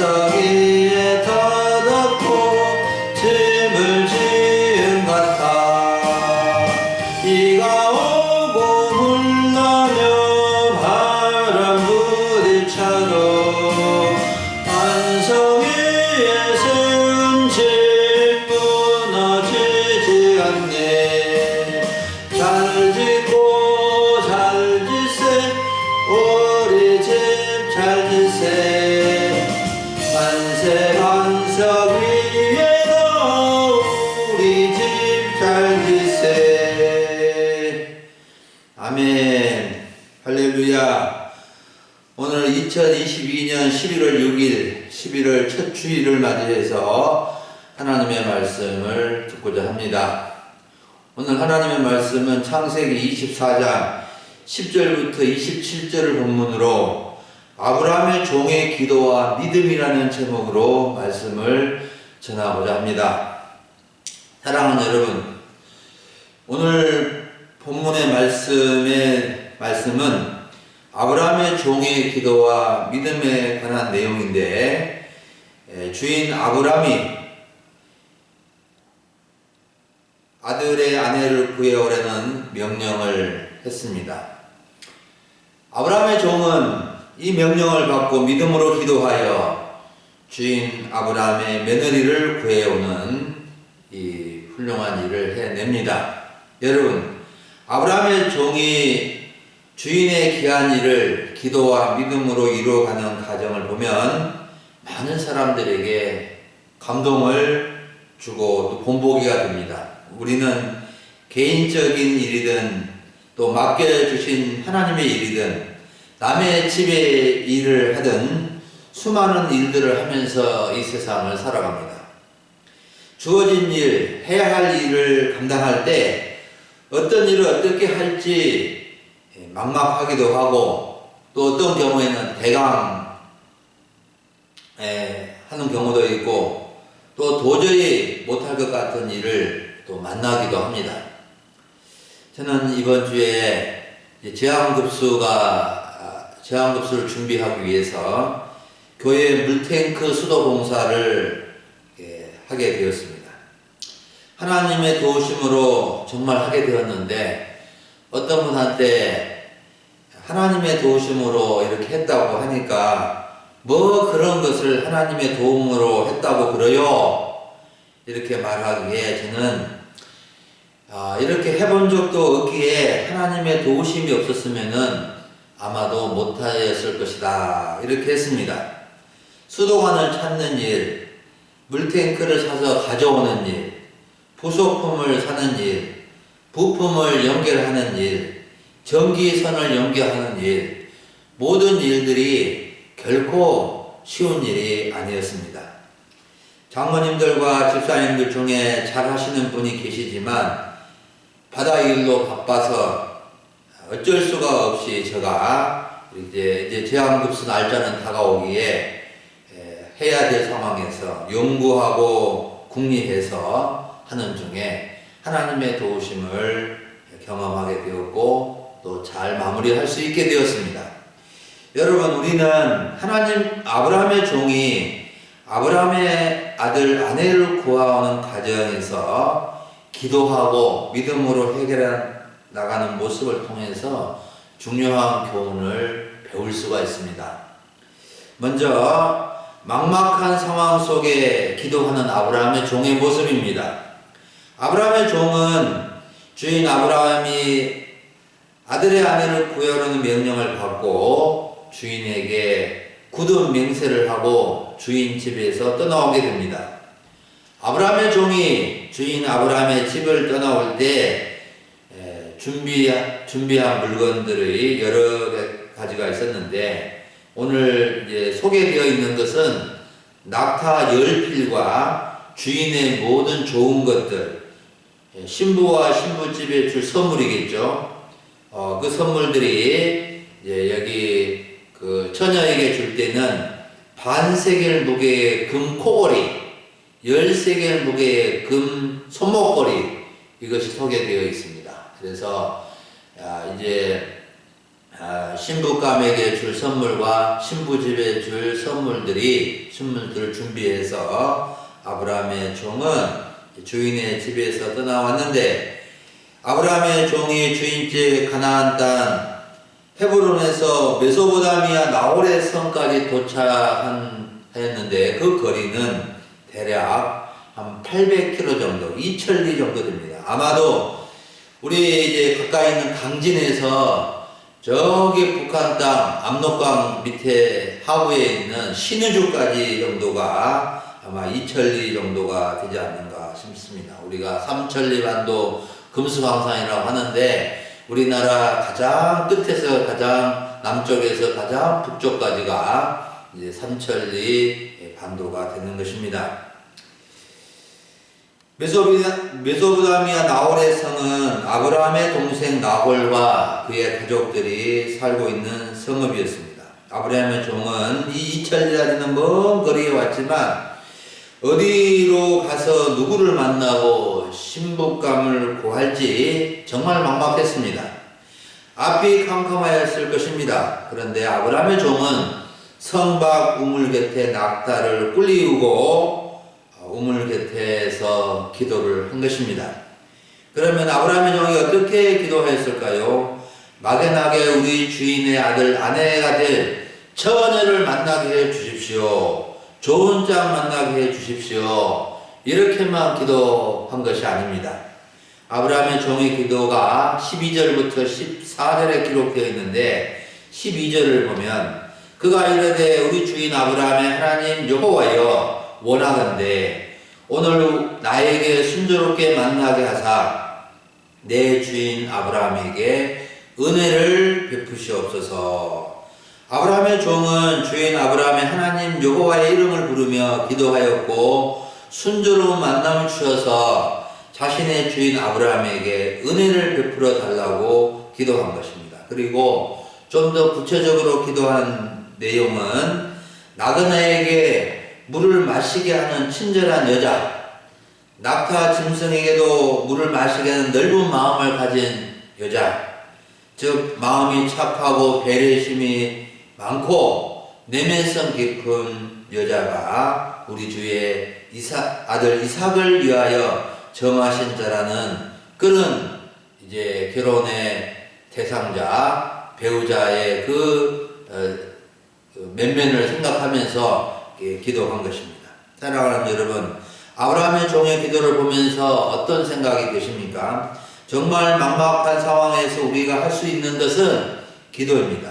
반석이에 터놓고 짐을 지은 같아. 비가 오고 물나며 바람 부딪혀도 반석 위에 세운 집 무너지지 않네. 잘 짓고 잘 짓세 우리 집 잘 짓세. 만세 반석 위에도 우리 집 잘 짓세. 아멘. 할렐루야. 오늘 2022년 11월 6일 11월 첫 주일을 맞이해서 하나님의 말씀을 듣고자 합니다. 오늘 하나님의 말씀은 창세기 24장 10절부터 27절을 본문으로 아브라함의 종의 기도와 믿음이라는 제목으로 말씀을 전하고자 합니다. 사랑하는 여러분, 오늘 본문의 말씀은 아브라함의 종의 기도와 믿음에 관한 내용인데, 주인 아브라함이 아들의 아내를 구해오라는 명령을 했습니다. 아브라함의 종은 이 명령을 받고 믿음으로 기도하여 주인 아브라함의 며느리를 구해오는 이 훌륭한 일을 해냅니다. 여러분, 아브라함의 종이 주인의 귀한 일을 기도와 믿음으로 이루어가는 과정을 보면 많은 사람들에게 감동을 주고 또 본보기가 됩니다. 우리는 개인적인 일이든 또 맡겨주신 하나님의 일이든 남의 집의 일을 하든 수많은 일들을 하면서 이 세상을 살아갑니다. 주어진 일, 해야 할 일을 감당할 때 어떤 일을 어떻게 할지 막막하기도 하고, 또 어떤 경우에는 대강 하는 경우도 있고, 또 도저히 못할 것 같은 일을 또 만나기도 합니다. 저는 이번 주에 제왕급수를 준비하기 위해서 교회 물탱크 수도 봉사를 하게 되었습니다. 하나님의 도우심으로 정말 하게 되었는데, 어떤 분한테 하나님의 도우심으로 이렇게 했다고 하니까 뭐 그런 것을 하나님의 도움으로 했다고 그래요? 이렇게 말하기에 저는 이렇게 해본 적도 없기에 하나님의 도우심이 없었으면은 아마도 못하였을 것이다, 이렇게 했습니다. 수도관을 찾는 일, 물탱크를 사서 가져오는 일, 부속품을 사는 일, 부품을 연결하는 일, 전기선을 연결하는 일, 모든 일들이 결코 쉬운 일이 아니었습니다. 장모님들과 집사님들 중에 잘 하시는 분이 계시지만 바다 일로 바빠서 어쩔 수가 없이 제가 이제 제왕급수 날짜는 다가오기에 해야 될 상황에서 연구하고 궁리해서 하는 중에 하나님의 도우심을 경험하게 되었고 또 잘 마무리할 수 있게 되었습니다. 여러분, 우리는 아브라함의 종이 아브라함의 아들 아내를 구하는 과정에서 기도하고 믿음으로 해결해 나가는 모습을 통해서 중요한 교훈을 배울 수가 있습니다. 먼저 막막한 상황 속에 기도하는 아브라함의 종의 모습입니다. 아브라함의 종은 주인 아브라함이 아들의 아내를 구하라는 명령을 받고 주인에게 굳은 맹세를 하고 주인 집에서 떠나오게 됩니다. 아브라함의 종이 주인 아브라함의 집을 떠나올 때 준비한 물건들이 여러 가지가 있었는데, 오늘 이제 소개되어 있는 것은 낙타 10필과 주인의 모든 좋은 것들, 신부와 신부집에 줄 선물이겠죠. 그 선물들이 이제 여기 그 처녀에게 줄 때는 반세겔 무게의 금 코걸이, 13개의 무게의 금 손목걸이, 이것이 소개되어 있습니다. 그래서 이제 신부감에게 줄 선물과 신부집에 줄 선물들을 준비해서 아브라함의 종은 주인의 집에서 떠나왔는데, 아브라함의 종이 주인집 가나안 땅 헤브론에서 메소포타미아 나홀의 성까지 도착했는데, 그 거리는 대략 한 800km 정도, 2,000리 정도 됩니다. 아마도 우리 이제 가까이 있는 강진에서 저기 북한 땅 압록강 밑에 하부에 있는 신의주까지 정도가 아마 2,000리 정도가 되지 않는가 싶습니다. 우리가 삼천리 반도 금수강산이라고 하는데, 우리나라 가장 끝에서 가장 남쪽에서 가장 북쪽까지가 이제 삼천리 반도가 되는 것입니다. 메소포타미아 나홀의 성은 아브라함의 동생 나홀과 그의 가족들이 살고 있는 성읍이었습니다. 아브라함의 종은 이 2,000리라는 먼 거리에 왔지만 어디로 가서 누구를 만나고 신부감을 구할지 정말 막막했습니다. 앞이 캄캄하였을 것입니다. 그런데 아브라함의 종은 성 밖 우물 곁에 낙타를 꿀리우고 우물 곁에서 기도를 한 것입니다. 그러면 아브라함의 종이 어떻게 기도했을까요? 막연하게 우리 주인의 아들 아내가 될 처녀를 만나게 해 주십시오. 좋은 짝 만나게 해 주십시오. 이렇게만 기도한 것이 아닙니다. 아브라함의 종의 기도가 12절부터 14절에 기록되어 있는데, 12절을 보면 그가 이르되 우리 주인 아브라함의 하나님 여호와여 원하건대 오늘 나에게 순조롭게 만나게 하사 내 주인 아브라함에게 은혜를 베푸시옵소서. 아브라함의 종은 주인 아브라함의 하나님 여호와의 이름을 부르며 기도하였고, 순조로운 만남을 주셔서 자신의 주인 아브라함에게 은혜를 베풀어 달라고 기도한 것입니다. 그리고 좀 더 구체적으로 기도한 내용은 나그네에게 물을 마시게 하는 친절한 여자, 낙타 짐승에게도 물을 마시게 하는 넓은 마음을 가진 여자, 즉 마음이 착하고 배려심이 많고 내면성 깊은 여자가 우리 주의 아들 이삭을 위하여 정하신 자라는 그런 이제 결혼의 대상자, 배우자의 그 면면을 생각하면서 기도한 것입니다. 사랑하는 여러분, 아브라함의 종의 기도를 보면서 어떤 생각이 드십니까? 정말 막막한 상황에서 우리가 할 수 있는 것은 기도입니다.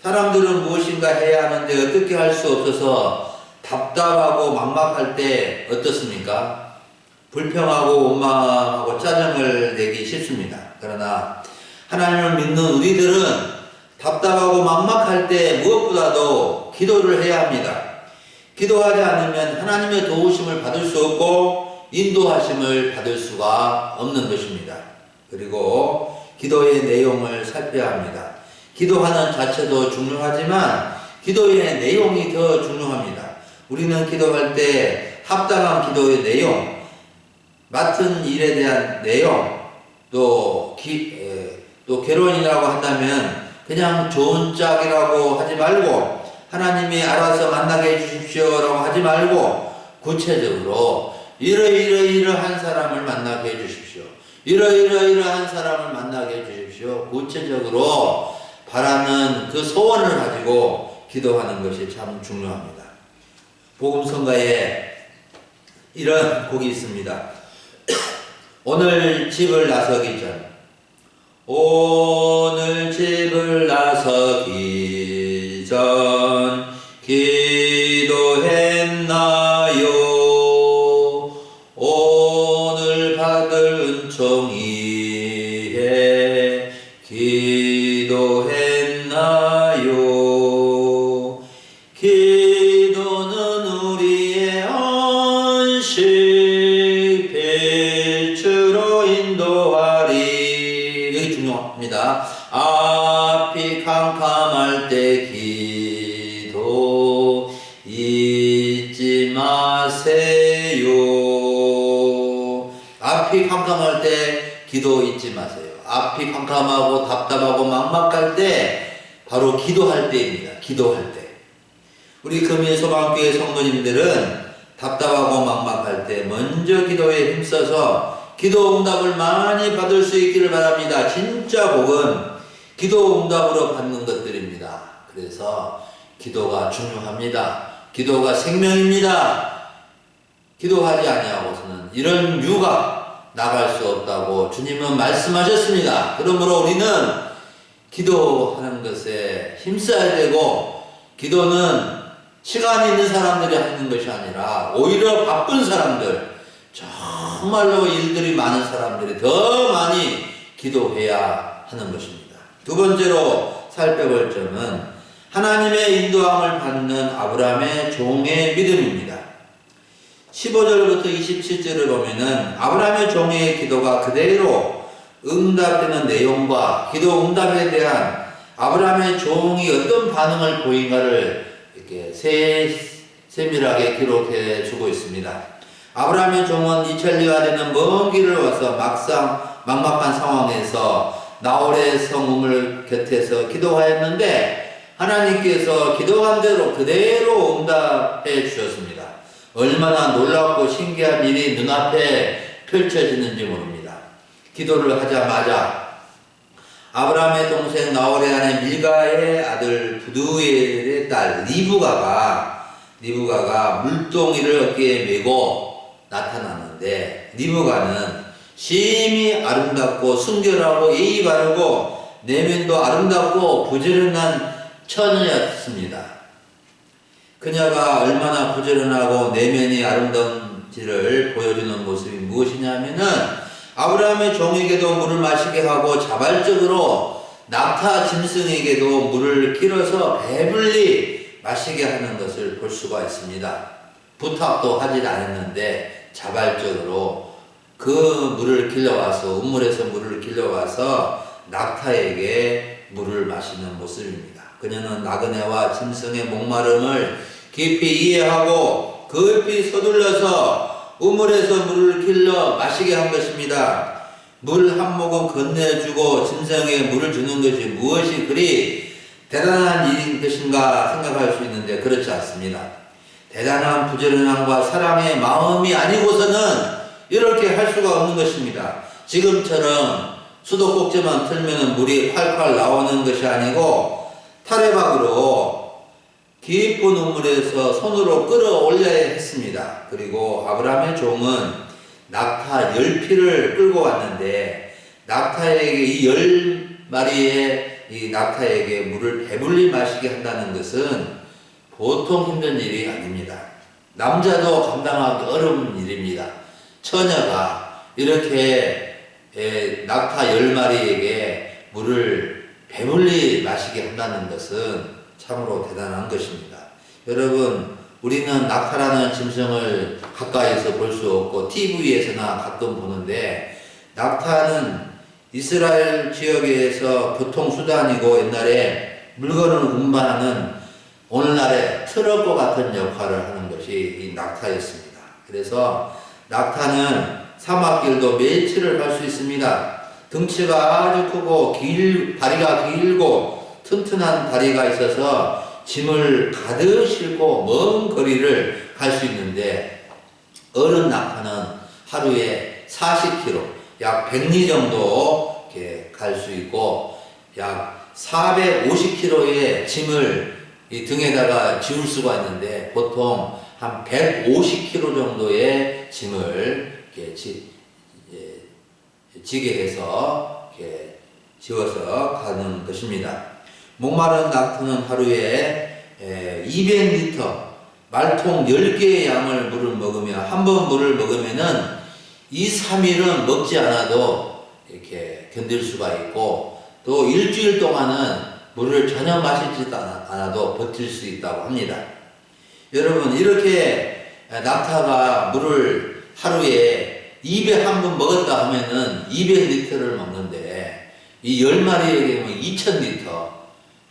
사람들은 무엇인가 해야 하는데 어떻게 할 수 없어서 답답하고 막막할 때 어떻습니까? 불평하고 원망하고 짜증을 내기 쉽습니다. 그러나 하나님을 믿는 우리들은 답답하고 막막할 때 무엇보다도 기도를 해야 합니다. 기도하지 않으면 하나님의 도우심을 받을 수 없고 인도하심을 받을 수가 없는 것입니다. 그리고 기도의 내용을 살펴야 합니다. 기도하는 자체도 중요하지만 기도의 내용이 더 중요합니다. 우리는 기도할 때 합당한 기도의 내용, 맡은 일에 대한 내용, 또 결혼이라고 한다면 그냥 좋은 짝이라고 하지 말고 하나님이 알아서 만나게 해주십시오라고 하지 말고 구체적으로 이러이러한 사람을 만나게 해주십시오. 이러이러한 사람을 만나게 해주십시오. 구체적으로 바라는 그 소원을 가지고 기도하는 것이 참 중요합니다. 복음성가에 이런 곡이 있습니다. 오늘 집을 나서기 전, 오늘 집을 나서기 전 기도했나요? 오늘 받을 은총이에 기도했나요? 기도는 우리의 안식 빛으로 인도하리. 여기 중요합니다. 앞이 캄캄할 때 기도 잊지 마세요. 앞이 캄캄할 때 때 기도 잊지 마세요. 앞이 캄캄하고 답답하고 막막할 때 바로 기도할 때입니다. 기도할 때. 우리 금일소망교회 성도님들은 답답하고 막막할 때 먼저 기도에 힘써서 기도 응답을 많이 받을 수 있기를 바랍니다. 진짜 복은 기도 응답으로 받는 것들입니다. 그래서 기도가 중요합니다. 기도가 생명입니다. 기도하지 아니하고서는 이런 유가 나갈 수 없다고 주님은 말씀하셨습니다. 그러므로 우리는 기도하는 것에 힘써야 되고, 기도는 시간이 있는 사람들이 하는 것이 아니라 오히려 바쁜 사람들, 정말로 일들이 많은 사람들이 더 많이 기도해야 하는 것입니다. 두 번째로 살펴볼 점은 하나님의 인도함을 받는 아브라함의 종의 믿음입니다. 15절부터 27절을 보면은 아브라함의 종의 기도가 그대로 응답되는 내용과 기도 응답에 대한 아브라함의 종이 어떤 반응을 보인가를 이렇게 세밀하게 기록해 주고 있습니다. 아브라함의 종은 이천리가 되는 먼 길을 와서 막막한 상황에서 나홀의 성읍을 곁에서 기도하였는데 하나님께서 기도한 대로 그대로 응답해 주셨습니다. 얼마나 놀랍고 신기한 일이 눈앞에 펼쳐지는지 모릅니다. 기도를 하자마자 아브라함의 동생 나홀의 아내 밀가의 아들 부두엘의 딸 리브가가 물동이를 어깨에 메고 나타났는데, 리브가는 심히 아름답고 순결하고 예의 바르고 내면도 아름답고 부지런한 처녀였습니다. 그녀가 얼마나 부지런하고 내면이 아름다운지를 보여주는 모습이 무엇이냐면은 아브라함의 종에게도 물을 마시게 하고 자발적으로 낙타 짐승에게도 물을 길어서 배불리 마시게 하는 것을 볼 수가 있습니다. 부탁도 하지 않았는데 자발적으로 그 물을 길러와서, 우물에서 물을 길러와서 낙타에게 물을 마시는 모습입니다. 그녀는 나그네와 짐승의 목마름을 깊이 이해하고 급히 서둘러서 우물에서 물을 길러 마시게 한 것입니다. 물 한 모금 건네주고 짐승에게 물을 주는 것이 무엇이 그리 대단한 일인 것인가 생각할 수 있는데 그렇지 않습니다. 대단한 부지런함과 사랑의 마음이 아니고서는 이렇게 할 수가 없는 것입니다. 지금처럼 수도꼭지만 틀면 물이 콸콸 나오는 것이 아니고 타레박으로 깊은 우물에서 손으로 끌어올려야 했습니다. 그리고 아브라함의 종은 낙타 10피를 끌고 왔는데 낙타에게 이 10마리의 이 낙타에게 물을 배불리 마시게 한다는 것은 보통 힘든 일이 아닙니다. 남자도 감당하기 어려운 일입니다. 처녀가 이렇게 낙타 10마리에게 물을 배불리 마시게 한다는 것은 참으로 대단한 것입니다. 여러분, 우리는 낙타라는 짐승을 가까이서 볼 수 없고 TV에서나 가끔 보는데, 낙타는 이스라엘 지역에서 교통수단이고 옛날에 물건을 운반하는 오늘날의 트럭과 같은 역할을 하는 것이 이 낙타였습니다. 그래서 낙타는 사막길도 며칠을 갈 수 있습니다. 등치가 아주 크고 다리가 길고 튼튼한 다리가 있어서 짐을 가득 싣고 먼 거리를 갈 수 있는데, 어른 낙타는 하루에 40km, 약 100리 정도 갈 수 있고 약 450kg의 짐을 이 등에다가 지울 수가 있는데, 보통 한 150kg 정도의 짐을 이렇게 지게 해서 이렇게 지워서 가는 것입니다. 목마른 낙타는 하루에 200리터, 말통 10개의 양을 물을 먹으면, 한 번 물을 먹으면은 2, 3일은 먹지 않아도 이렇게 견딜 수가 있고, 또 일주일 동안은 물을 전혀 마시지도 않아도 버틸 수 있다고 합니다. 여러분, 이렇게 낙타가 물을 하루에 200한 번 먹었다 하면은 200리터를 먹는데, 이 10마리에게 2000리터,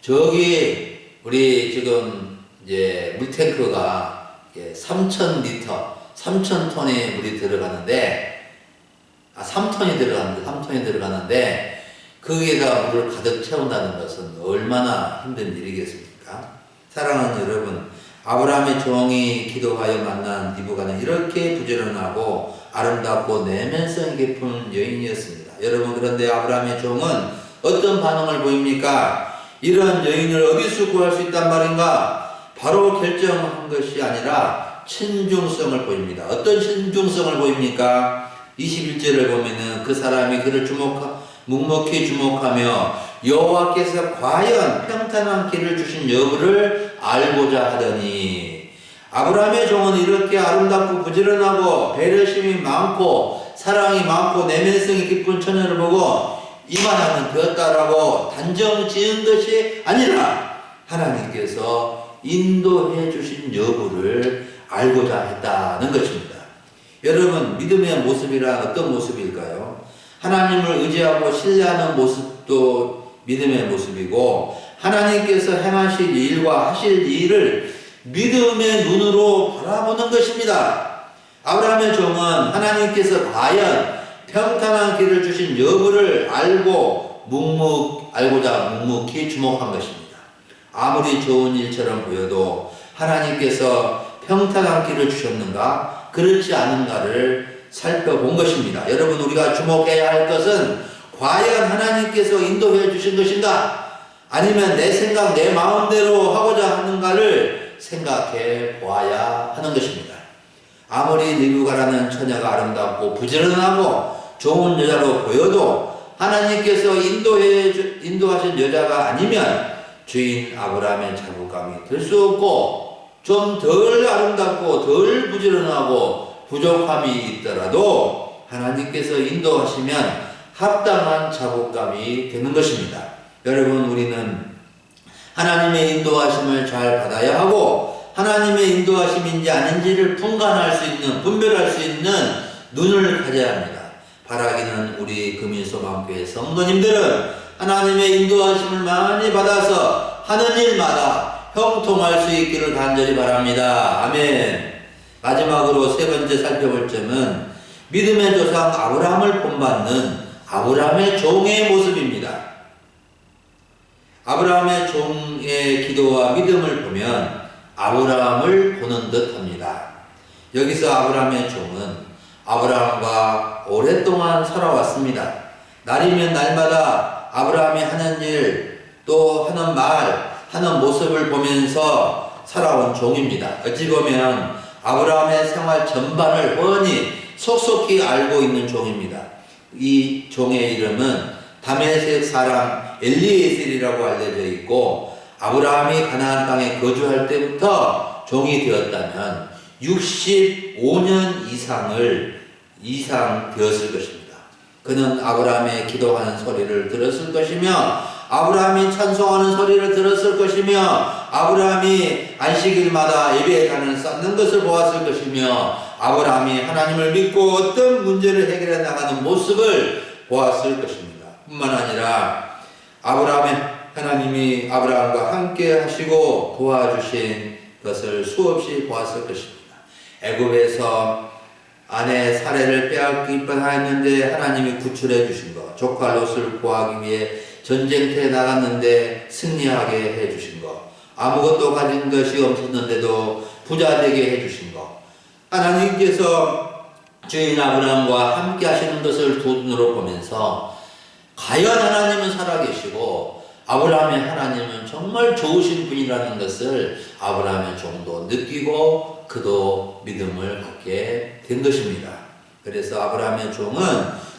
저기 우리 지금 이제 물탱크가 3000리터, 3000톤의 물이 들어가는데, 3톤이 들어가는데, 3톤이 들어가는데, 거기에다 물을 가득 채운다는 것은 얼마나 힘든 일이겠습니까? 사랑하는 여러분, 아브라함의 종이 기도하여 만난 리브가는 이렇게 부지런하고 아름답고 내면성 깊은 여인이었습니다. 여러분, 그런데 아브라함의 종은 어떤 반응을 보입니까? 이런 여인을 어디서 구할 수 있단 말인가? 바로 결정한 것이 아니라 친중성을 보입니다. 어떤 친중성을 보입니까? 21절을 보면은 그 사람이 그를 묵묵히 주목하며 여호와께서 과연 평탄한 길을 주신 여부를 알고자 하더니, 아브라함의 종은 이렇게 아름답고 부지런하고 배려심이 많고 사랑이 많고 내면성이 깊은 처녀를 보고 이만하면 되었다라고 단정 지은 것이 아니라 하나님께서 인도해 주신 여부를 알고자 했다는 것입니다. 여러분, 믿음의 모습이란 어떤 모습일까요? 하나님을 의지하고 신뢰하는 모습도 믿음의 모습이고, 하나님께서 행하실 일과 하실 일을 믿음의 눈으로 바라보는 것입니다. 아브라함의 종은 하나님께서 과연 평탄한 길을 주신 여부를 알고자 묵묵히 주목한 것입니다. 아무리 좋은 일처럼 보여도 하나님께서 평탄한 길을 주셨는가, 그렇지 않은가를 살펴본 것입니다. 여러분, 우리가 주목해야 할 것은 과연 하나님께서 인도해 주신 것인가, 아니면 내 생각, 내 마음대로 하고자 하는가를 생각해 보아야 하는 것입니다. 아무리 리브가라는 처녀가 아름답고 부지런하고 좋은 여자로 보여도 하나님께서 인도하신 여자가 아니면 주인 아브라함의 자부감이 들 수 없고, 좀 덜 아름답고 덜 부지런하고 부족함이 있더라도 하나님께서 인도하시면 합당한 자부감이 되는 것입니다. 여러분, 우리는 하나님의 인도하심을 잘 받아야 하고, 하나님의 인도하심인지 아닌지를 분간할 수 있는, 분별할 수 있는 눈을 가져야 합니다. 바라기는 우리 금인소망교회 성도님들은 하나님의 인도하심을 많이 받아서 하는 일마다 형통할 수 있기를 간절히 바랍니다. 아멘. 마지막으로 세 번째 살펴볼 점은 믿음의 조상 아브라함을 본받는 아브라함의 종의 모습입니다. 아브라함의 종의 기도와 믿음을 보면 아브라함을 보는 듯합니다. 여기서 아브라함의 종은 아브라함과 오랫동안 살아왔습니다. 날이면 날마다 아브라함이 하는 일, 또 하는 말, 하는 모습을 보면서 살아온 종입니다. 어찌 보면 아브라함의 생활 전반을 뻔히 속속히 알고 있는 종입니다. 이 종의 이름은 다메섹 사람 엘리에셀이라고 알려져 있고, 아브라함이 가나안 땅에 거주할 때부터 종이 되었다면 65년 이상 되었을 것입니다. 그는 아브라함의 기도하는 소리를 들었을 것이며, 아브라함이 찬송하는 소리를 들었을 것이며, 아브라함이 안식일마다 예배에 가는 쌓는 것을 보았을 것이며, 아브라함이 하나님을 믿고 어떤 문제를 해결해 나가는 모습을 보았을 것입니다. 뿐만 아니라 하나님이 아브라함과 함께 하시고 도와주신 것을 수없이 보았을 것입니다. 애굽에서 아내 사례를 빼앗기 뻔하였는데 하나님이 구출해 주신 것, 조카 롯을 구하기 위해 전쟁터에 나갔는데 승리하게 해 주신 것, 아무것도 가진 것이 없었는데도 부자 되게 해 주신 것, 하나님께서 주인 아브라함과 함께 하시는 것을 두 눈으로 보면서 과연 하나님은 살아계시고 아브라함의 하나님은 정말 좋으신 분이라는 것을 아브라함의 종도 느끼고 그도 믿음을 갖게 된 것입니다. 그래서 아브라함의 종은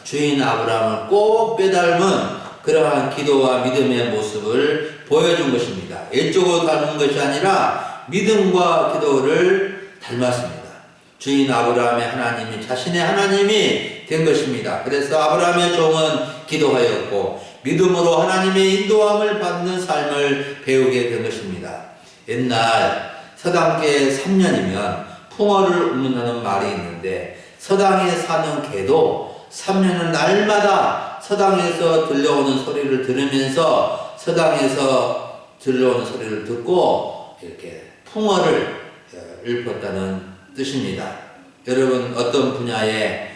주인 아브라함을 꼭 빼닮은 그러한 기도와 믿음의 모습을 보여준 것입니다. 일쪽으로 닮은 것이 아니라 믿음과 기도를 닮았습니다. 주인 아브라함의 하나님이 자신의 하나님이 된 것입니다. 그래서 아브라함의 종은 기도하였고 믿음으로 하나님의 인도함을 받는 삶을 배우게 된 것입니다. 옛날 서당계 3년이면 풍어를 웃는다는 말이 있는데, 서당에 사는 개도 3년은 날마다 서당에서 들려오는 소리를 들으면서 서당에서 들려오는 소리를 듣고 이렇게 풍어를 읊었다는 뜻입니다. 여러분, 어떤 분야에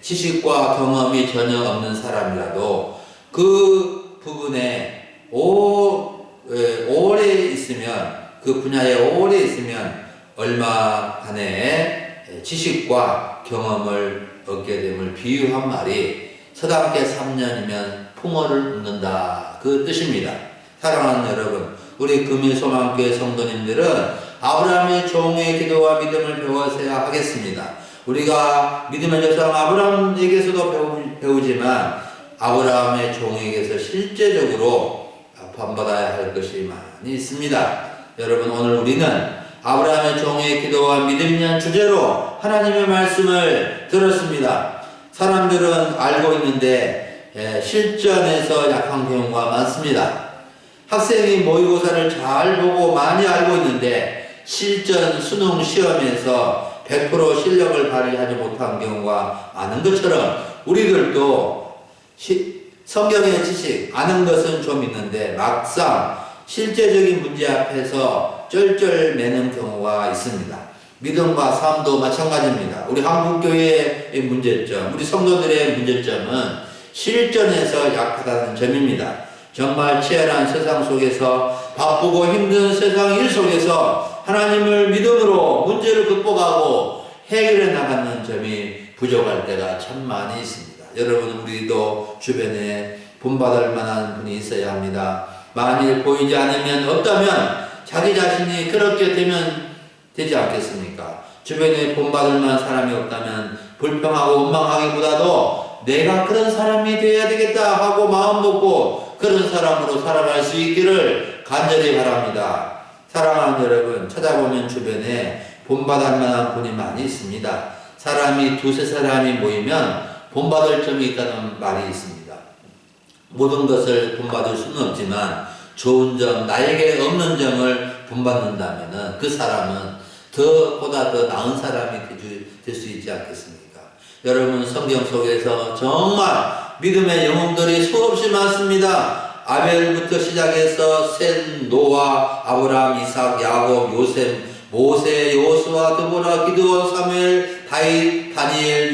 지식과 경험이 전혀 없는 사람이라도 그 부분에 오래 있으면, 그 분야에 오래 있으면 얼마간의 지식과 경험을 얻게 됨을 비유한 말이 서당계 3년이면 풍어를 붓는다, 그 뜻입니다. 사랑하는 여러분, 우리 금일소망교회 성도님들은 아브라함의 종의 기도와 믿음을 배워서야 하겠습니다. 우리가 믿음의 조상 아브라함에게서도 배우지만 아브라함의 종에게서 실제적으로 본받아야 할 것이 많이 있습니다. 여러분, 오늘 우리는 아브라함의 종의 기도와 믿음이란 주제로 하나님의 말씀을 들었습니다. 사람들은 알고 있는데 실전에서 약한 경우가 많습니다. 학생이 모의고사를 잘 보고 많이 알고 있는데 실전 수능 시험에서 100% 실력을 발휘하지 못한 경우가 많은 것처럼 우리들도 성경의 지식 아는 것은 좀 있는데 막상 실제적인 문제 앞에서 쩔쩔매는 경우가 있습니다. 믿음과 삶도 마찬가지입니다. 우리 한국교회의 문제점, 우리 성도들의 문제점은 실전에서 약하다는 점입니다. 정말 치열한 세상 속에서, 바쁘고 힘든 세상 일 속에서 하나님을 믿음으로 문제를 극복하고 해결해 나가는 점이 부족할 때가 참 많이 있습니다. 여러분, 우리도 주변에 본받을 만한 분이 있어야 합니다. 만일 보이지 않으면 없다면 자기 자신이 그렇게 되면 되지 않겠습니까? 주변에 본받을 만한 사람이 없다면 불평하고 원망하기보다도 내가 그런 사람이 되어야 되겠다 하고 마음 먹고 그런 사람으로 살아갈 수 있기를 간절히 바랍니다. 사랑하는 여러분, 찾아보면 주변에 본받을 만한 분이 많이 있습니다. 사람이 두세 사람이 모이면 본받을 점이 있다는 말이 있습니다. 모든 것을 본받을 수는 없지만 좋은 점, 나에게 없는 점을 본받는다면 그 사람은 보다 더 나은 사람이 될 수 있지 않겠습니까? 여러분, 성경 속에서 정말 믿음의 영웅들이 수없이 많습니다. 아벨부터 시작해서 셋, 노아, 아브라함, 이삭, 야곱, 요셉, 모세, 여호수아, 드보라, 기드온, 사무엘, 다윗, 다니엘,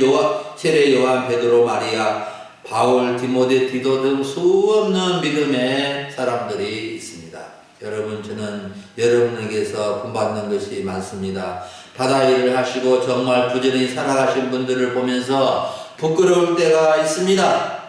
세례, 요한, 베드로, 마리아, 바울, 디모데, 디도 등 수없는 믿음의 사람들이 있습니다. 여러분, 저는 여러분에게서 본받는 것이 많습니다. 바다 일을 하시고 정말 부지런히 살아가신 분들을 보면서 부끄러울 때가 있습니다.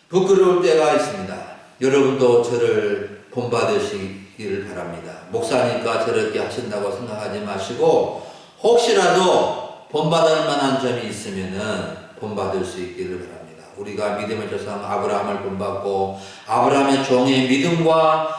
부끄러울 때가 있습니다. 여러분도 저를 본받으시기를 바랍니다. 목사니까 저렇게 하신다고 생각하지 마시고 혹시라도 본받을 만한 점이 있으면은 본받을 수 있기를 바랍니다. 우리가 믿음의 조상 아브라함을 본받고 아브라함의 종의 믿음과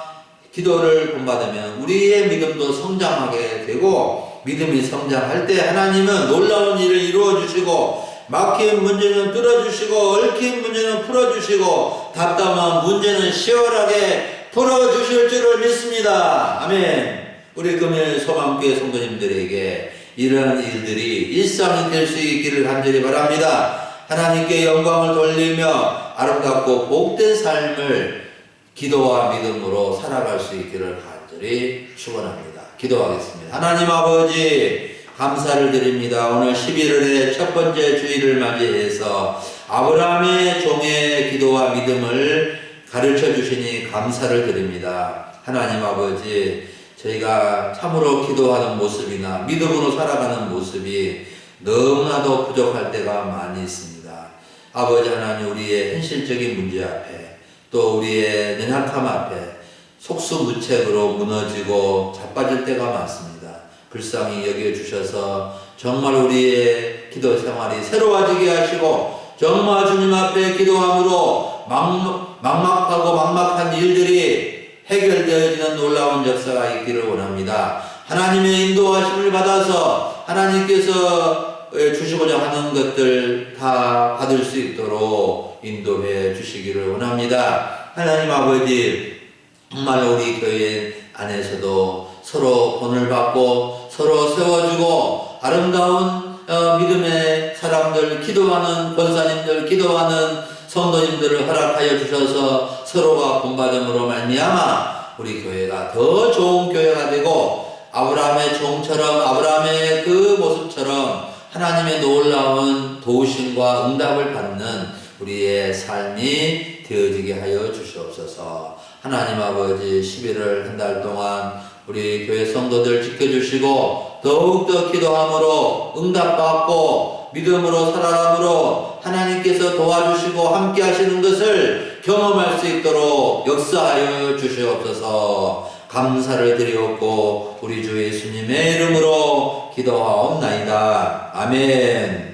기도를 본받으면 우리의 믿음도 성장하게 되고, 믿음이 성장할 때 하나님은 놀라운 일을 이루어 주시고 막힌 문제는 뚫어주시고 얽힌 문제는 풀어주시고 답답한 문제는 시원하게 풀어주실 줄을 믿습니다. 아멘. 우리 금일 소망교회 성도님들에게 이런 일들이 일상이 될 수 있기를 간절히 바랍니다. 하나님께 영광을 돌리며 아름답고 복된 삶을 기도와 믿음으로 살아갈 수 있기를 간절히 축원합니다. 기도하겠습니다. 하나님 아버지, 감사를 드립니다. 오늘 11월의 첫 번째 주일을 맞이해서 아브라함의 종의 기도와 믿음을 가르쳐 주시니 감사를 드립니다. 하나님 아버지, 저희가 참으로 기도하는 모습이나 믿음으로 살아가는 모습이 너무나도 부족할 때가 많이 있습니다. 아버지 하나님, 우리의 현실적인 문제 앞에 또 우리의 연약함 앞에 속수무책으로 무너지고 자빠질 때가 많습니다. 불쌍히 여겨주셔서 정말 우리의 기도 생활이 새로워지게 하시고 정말 주님 앞에 기도함으로 막막하고 막막한 일들이 해결되어지는 놀라운 역사가 있기를 원합니다. 하나님의 인도하심을 받아서 하나님께서 주시고자 하는 것들 다 받을 수 있도록 인도해 주시기를 원합니다. 하나님 아버지, 정말 우리 교회 안에서도 서로 본을 받고 서로 세워주고 아름다운 믿음의 사람들, 기도하는 권사님들, 기도하는 성도님들을 허락하여 주셔서 서로가 본받음으로 말미암아 우리 교회가 더 좋은 교회가 되고 아브라함의 종처럼, 아브라함의 그 모습처럼 하나님의 놀라운 도우심과 응답을 받는 우리의 삶이 되어지게 하여 주시옵소서. 하나님 아버지 11월 한 달 동안 우리 교회 성도들 지켜주시고 더욱더 기도함으로 응답받고 믿음으로 살아감으로 하나님께서 도와주시고 함께 하시는 것을 경험할 수 있도록 역사하여 주시옵소서. 감사를 드리옵고 우리 주 예수님의 이름으로 기도하옵나이다. 아멘.